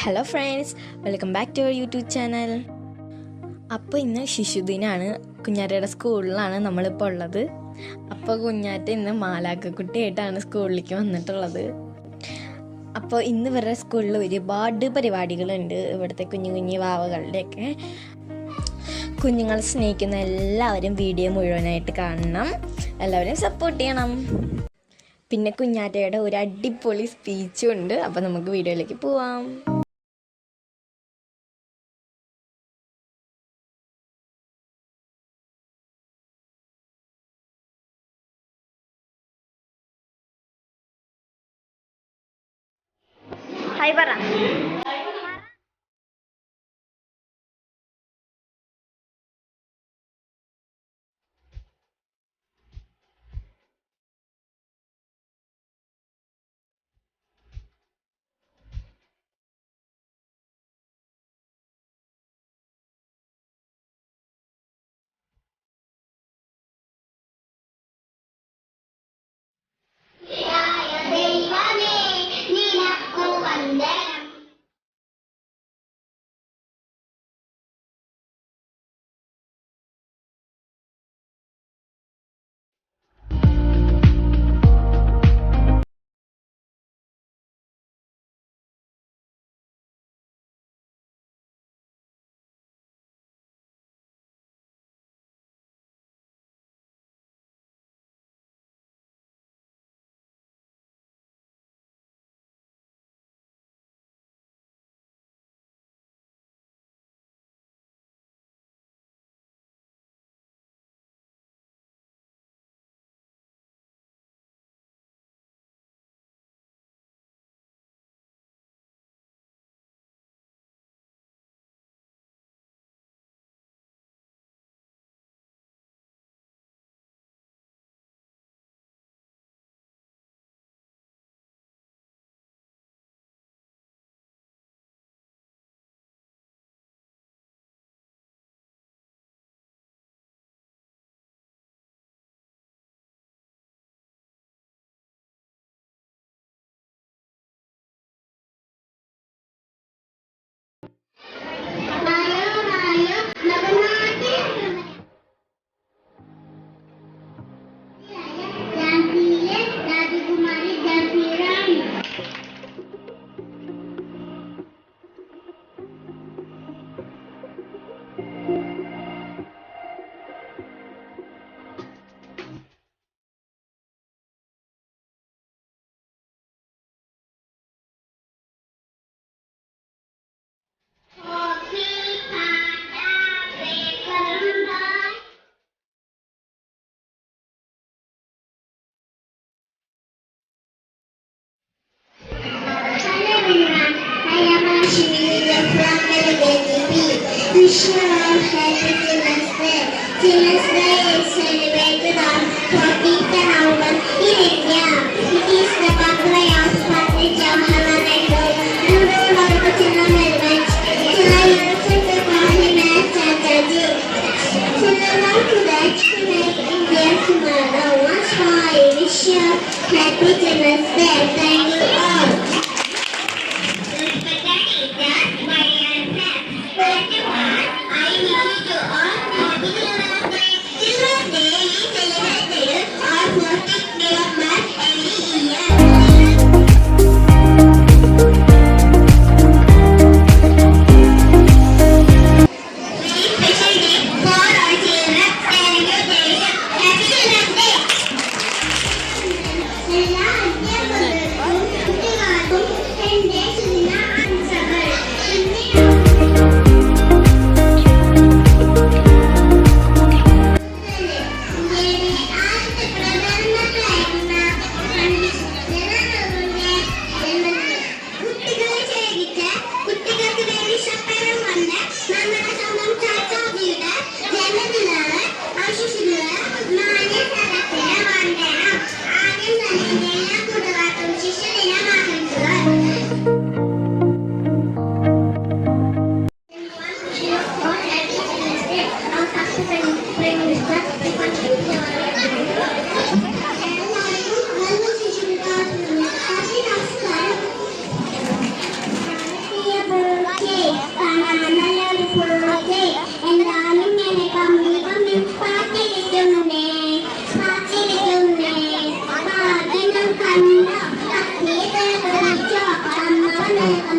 Hello friends, welcome back to our YouTube channel. അപ്പോൾ ഇന്ന് ശിശുദിനാണ്. കുഞ്ഞാറ്റയുടെ സ്കൂളിലാണ് നമ്മളിപ്പോൾ ഉള്ളത്. അപ്പോൾ കുഞ്ഞാറ്റ ഇന്ന് മാലാഖക്കുട്ടിയായിട്ടാണ് സ്കൂളിലേക്ക് വന്നിട്ടുള്ളത്. അപ്പോൾ ഇന്ന് ഇവരുടെ സ്കൂളിൽ ഒരുപാട് പരിപാടികളുണ്ട്. ഇവിടുത്തെ കുഞ്ഞു കുഞ്ഞു വാവകളുടെയൊക്കെ. കുഞ്ഞുങ്ങളെ സ്നേഹിക്കുന്ന എല്ലാവരും വീഡിയോ മുഴുവനായിട്ട് കാണണം, എല്ലാവരും സപ്പോർട്ട് ചെയ്യണം. പിന്നെ കുഞ്ഞാറ്റയുടെ ഒരു അടിപൊളി സ്പീച്ചും ഉണ്ട്. അപ്പോൾ നമുക്ക് വീഡിയോയിലേക്ക് പോവാം. ഹായ് പറ. Wish you all happy Children's Day. Children's Day is celebrated on 14th November in India. It is the birthday of Pandit Jawaharlal Nehru, who ruled over children very much. Children used to call him as Chandraji. Children want to make India tomorrow. Once more, I wish you happy Children's Day. Thank you all. Children's Day is celebrated on 14th November. Bye.